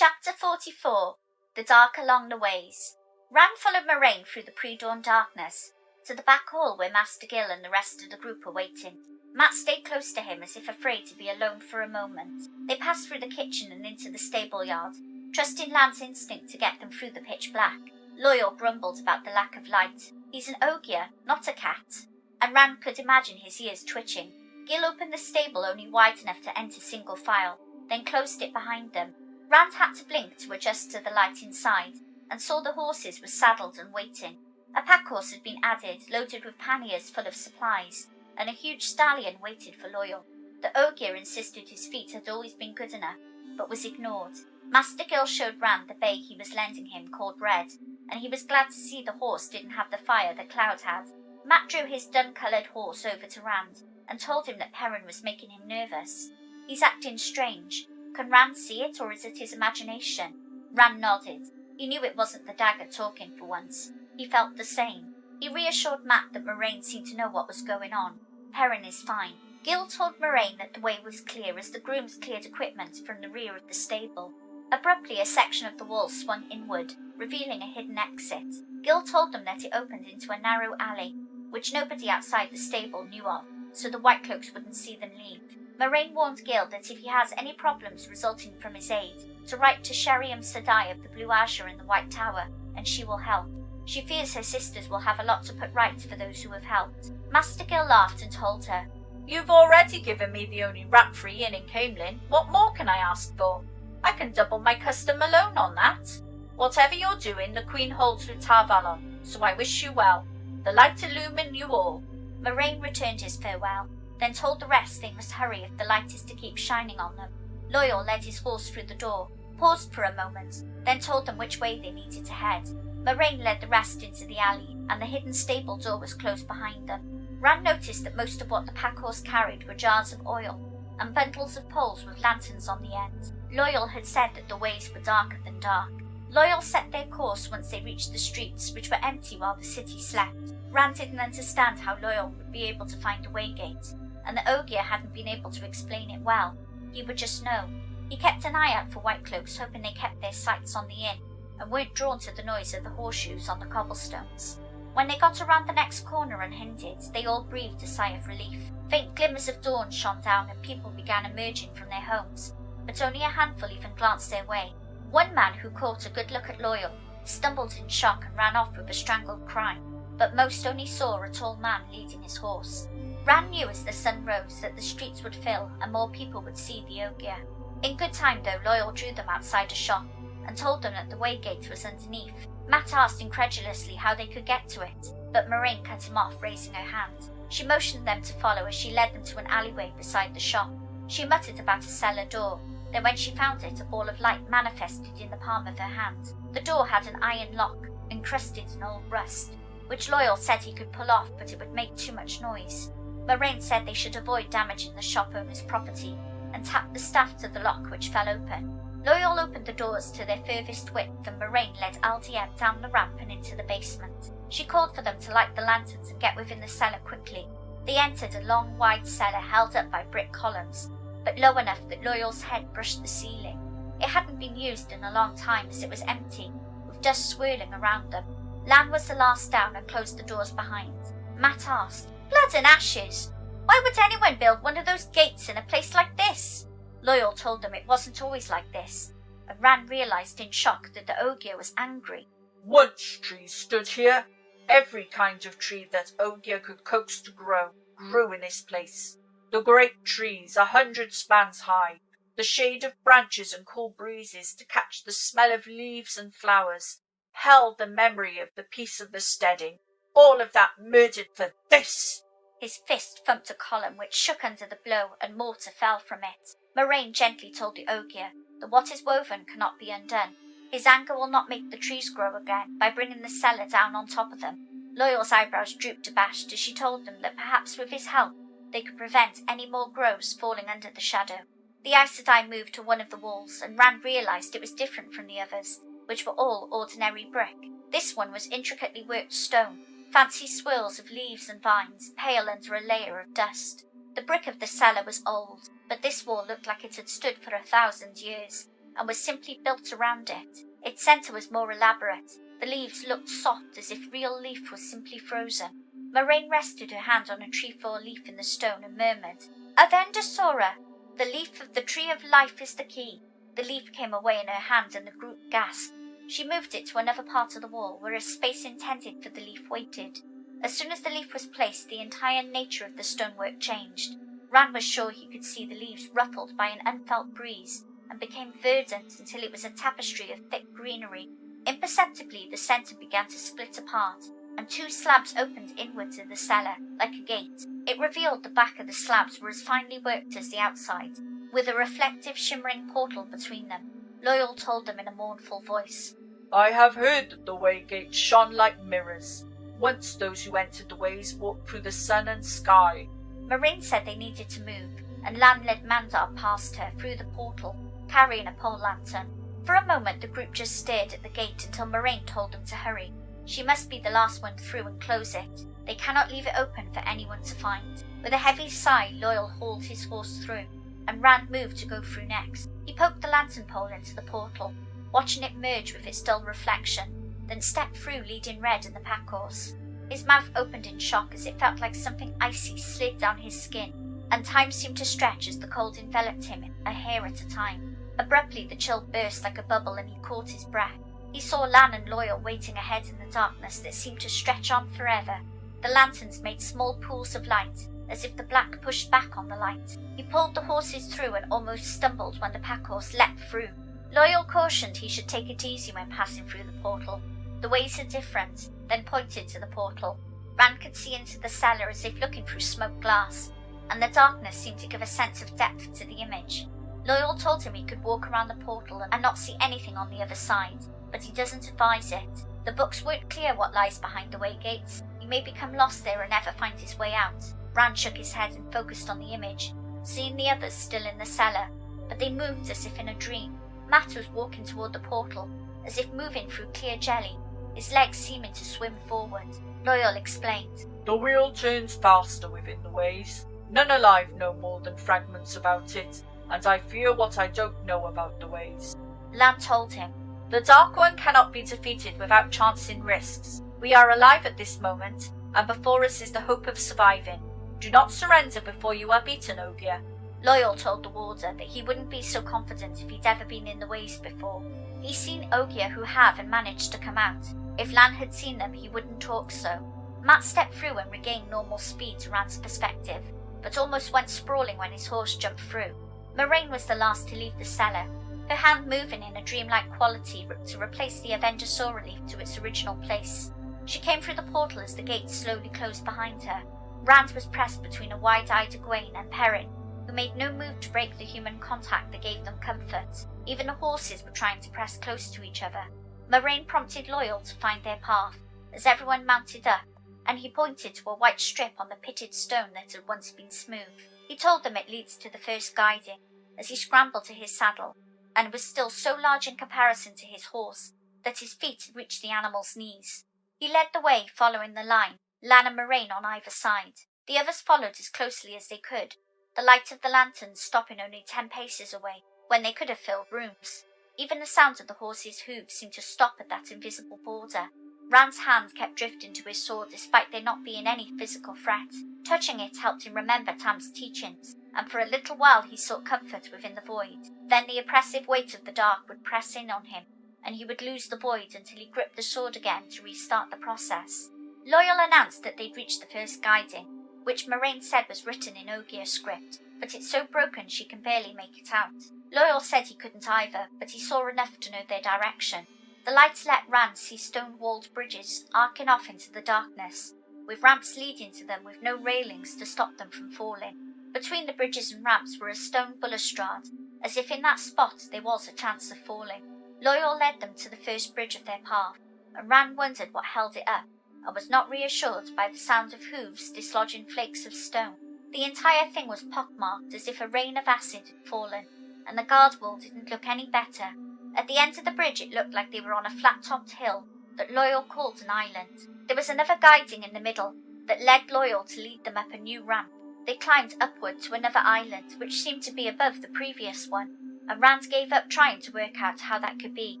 Chapter 44. The Dark Along the Ways. Ran followed Moraine through the pre-dawn darkness to the back hall where Master Gill and the rest of the group were waiting. Matt stayed close to him as if afraid to be alone for a moment. They passed through the kitchen and into the stable yard, trusting Lan's instinct to get them through the pitch black. Loyal grumbled about the lack of light. He's an ogier, not a cat, and Ran could imagine his ears twitching. Gill opened the stable only wide enough to enter single file, then closed it behind them. Rand had to blink to adjust to the light inside, and saw the horses were saddled and waiting. A pack horse had been added, loaded with panniers full of supplies, and a huge stallion waited for Loyal. The ogier insisted his feet had always been good enough, but was ignored. Master Gill showed Rand the bay he was lending him called Red, and he was glad to see the horse didn't have the fire that Cloud had. Matt drew his dun-coloured horse over to Rand and told him that Perrin was making him nervous. He's acting strange. Can Rand see it, or is it his imagination? Rand nodded. He knew it wasn't the dagger talking for once. He felt the same. He reassured Matt that Moraine seemed to know what was going on. Perrin is fine. Gill told Moraine that the way was clear as the grooms cleared equipment from the rear of the stable. Abruptly, a section of the wall swung inward, revealing a hidden exit. Gill told them that it opened into a narrow alley, which nobody outside the stable knew of, so the Whitecloaks wouldn't see them leave. Moraine warned Gill that if he has any problems resulting from his aid, to write to Sheriam Sadai of the Blue Azure in the White Tower, and she will help. She fears her sisters will have a lot to put right for those who have helped. Master Gill laughed and told her, "You've already given me the only rat-free inn in Camelin. What more can I ask for? I can double my custom alone on that. Whatever you're doing, the Queen holds with Tarvalon, so I wish you well. The light illumine you all." Moraine returned his farewell, then told the rest they must hurry if the light is to keep shining on them. Loyal led his horse through the door, paused for a moment, then told them which way they needed to head. Moraine led the rest into the alley, and the hidden stable door was closed behind them. Rand noticed that most of what the pack horse carried were jars of oil and bundles of poles with lanterns on the end. Loyal had said that the ways were darker than dark. Loyal set their course once they reached the streets, which were empty while the city slept. Rand didn't understand how Loyal would be able to find a waygate, and the ogier hadn't been able to explain it well. He would just know. He kept an eye out for Whitecloaks, hoping they kept their sights on the inn and weren't drawn to the noise of the horseshoes on the cobblestones. When they got around the next corner unhindered, they all breathed a sigh of relief. Faint glimmers of dawn shone down and people began emerging from their homes, but only a handful even glanced their way. One man who caught a good look at Loyal stumbled in shock and ran off with a strangled cry, but most only saw a tall man leading his horse. Rand knew as the sun rose that the streets would fill and more people would see the ogier. In good time, though, Loyal drew them outside a shop and told them that the waygate was underneath. Matt asked incredulously how they could get to it, but Moraine cut him off, raising her hand. She motioned them to follow as she led them to an alleyway beside the shop. She muttered about a cellar door. Then when she found it, a ball of light manifested in the palm of her hand. The door had an iron lock, encrusted in old rust, which Loyal said he could pull off, but it would make too much noise. Moraine said they should avoid damaging the shop owner's property, and tapped the staff to the lock, which fell open. Loyal opened the doors to their furthest width, and Moraine led Aldieb down the ramp and into the basement. She called for them to light the lanterns and get within the cellar quickly. They entered a long, wide cellar held up by brick columns, but low enough that Loyal's head brushed the ceiling. It hadn't been used in a long time, as it was empty, with dust swirling around them. Lan was the last down and closed the doors behind. Matt asked, "Blood and ashes! Why would anyone build one of those gates in a place like this?" Loyal told them it wasn't always like this, and Rand realized in shock that the ogier was angry. "Once trees stood here. Every kind of tree that ogier could coax to grow grew in this place. The great trees, 100 spans high, the shade of branches and cool breezes to catch the smell of leaves and flowers, held the memory of the peace of the steading. All of that murdered for this." His fist thumped a column, which shook under the blow, and mortar fell from it. Moraine gently told the ogier that what is woven cannot be undone. His anger will not make the trees grow again by bringing the cellar down on top of them. Loyal's eyebrows drooped abashed as she told them that perhaps with his help they could prevent any more groves falling under the shadow. The Aes Sedai moved to one of the walls, and Rand realized it was different from the others, which were all ordinary brick. This one was intricately worked stone, fancy swirls of leaves and vines, pale under a layer of dust. The brick of the cellar was old, but this wall looked like it had stood for 1,000 years, and was simply built around it. Its centre was more elaborate. The leaves looked soft, as if real leaf was simply frozen. Moraine rested her hand on a trefoil leaf in the stone and murmured, "Avendosora! The leaf of the tree of life is the key." The leaf came away in her hand and the group gasped. She moved it to another part of the wall, where a space intended for the leaf waited. As soon as the leaf was placed, the entire nature of the stonework changed. Ran was sure he could see the leaves ruffled by an unfelt breeze, and became verdant until it was a tapestry of thick greenery. Imperceptibly, the centre began to split apart, and two slabs opened inwards in the cellar, like a gate. It revealed the back of the slabs were as finely worked as the outside, with a reflective, shimmering portal between them. Loyal told them in a mournful voice, "I have heard that the way gates shone like mirrors. Once those who entered the ways walked through the sun and sky." Moraine said they needed to move, and Lan led Mandar past her through the portal, carrying a pole lantern. For a moment the group just stared at the gate until Moraine told them to hurry. She must be the last one through and close it. They cannot leave it open for anyone to find. With a heavy sigh, Loyal hauled his horse through, and Rand moved to go through next. He poked the lantern pole into the portal, watching it merge with its dull reflection, then stepped through leading Red and the pack horse. His mouth opened in shock as it felt like something icy slid down his skin, and time seemed to stretch as the cold enveloped him a hair at a time. Abruptly the chill burst like a bubble and he caught his breath. He saw Lan and Loyal waiting ahead in the darkness that seemed to stretch on forever. The lanterns made small pools of light, as if the black pushed back on the light. He pulled the horses through and almost stumbled when the pack horse leapt through. Loyal cautioned he should take it easy when passing through the portal. The ways are different, then pointed to the portal. Rand could see into the cellar as if looking through smoked glass, and the darkness seemed to give a sense of depth to the image. Loyal told him he could walk around the portal and not see anything on the other side, but he doesn't advise it. The books weren't clear what lies behind the way gates. He may become lost there and never find his way out. Rand shook his head and focused on the image, seeing the others still in the cellar, but they moved as if in a dream. Matt was walking toward the portal, as if moving through clear jelly, his legs seeming to swim forward. Loyal explained, "The wheel turns faster within the ways. None alive know more than fragments about it, and I fear what I don't know about the ways." Lan told him, "The Dark One cannot be defeated without chancing risks. We are alive at this moment, and before us is the hope of surviving. Do not surrender before you are beaten, Ogier." Loyal told the warder that he wouldn't be so confident if he'd ever been in the ways before. He's seen Ogier who have and managed to come out. If Lan had seen them, he wouldn't talk so. Matt stepped through and regained normal speed to Rand's perspective, but almost went sprawling when his horse jumped through. Moraine was the last to leave the cellar, her hand moving in a dreamlike quality to replace the Avendosora leaf to its original place. She came through the portal as the gates slowly closed behind her. Rand was pressed between a wide-eyed Egwene and Perrin, who made no move to break the human contact that gave them comfort. Even the horses were trying to press close to each other. Moraine prompted Loyal to find their path, as everyone mounted up, and he pointed to a white strip on the pitted stone that had once been smooth. He told them it leads to the first guiding, as he scrambled to his saddle, and was still so large in comparison to his horse that his feet had reached the animal's knees. He led the way, following the line, Lan and Moraine on either side. The others followed as closely as they could, the light of the lanterns stopping only 10 paces away, when they could have filled rooms. Even the sound of the horses' hooves seemed to stop at that invisible border. Rand's hand kept drifting to his sword despite there not being any physical threat. Touching it helped him remember Tam's teachings, and for a little while he sought comfort within the void. Then the oppressive weight of the dark would press in on him, and he would lose the void until he gripped the sword again to restart the process. Loyal announced that they'd reached the first guiding, which Moraine said was written in Ogier script, but it's so broken she can barely make it out. Loyal said he couldn't either, but he saw enough to know their direction. The light let Rand see stone-walled bridges arcing off into the darkness, with ramps leading to them with no railings to stop them from falling. Between the bridges and ramps were a stone balustrade, as if in that spot there was a chance of falling. Loyal led them to the first bridge of their path, and Rand wondered what held it up, and was not reassured by the sound of hooves dislodging flakes of stone. The entire thing was pockmarked as if a rain of acid had fallen, and the guard wall didn't look any better. At the end of the bridge it looked like they were on a flat-topped hill that Loyal called an island. There was another guiding in the middle that led Loyal to lead them up a new ramp. They climbed upward to another island which seemed to be above the previous one, and Rand gave up trying to work out how that could be.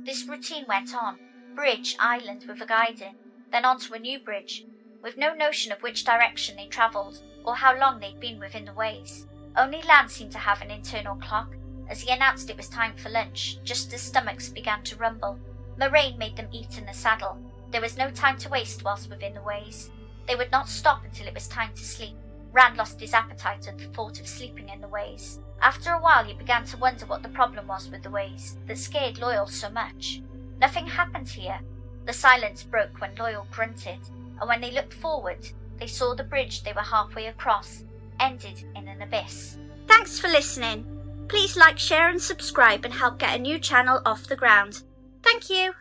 This routine went on, bridge, island with a guide in, then onto a new bridge, with no notion of which direction they travelled or how long they'd been within the ways. Only Land seemed to have an internal clock, as he announced it was time for lunch, just as stomachs began to rumble. Moraine made them eat in the saddle. There was no time to waste whilst within the ways. They would not stop until it was time to sleep. Rand lost his appetite at the thought of sleeping in the ways. After a while he began to wonder what the problem was with the ways that scared Loyal so much. Nothing happened here. The silence broke when Loyal grunted, and when they looked forward, they saw the bridge they were halfway across ended in an abyss. Thanks for listening. Please like, share and subscribe and help get a new channel off the ground. Thank you.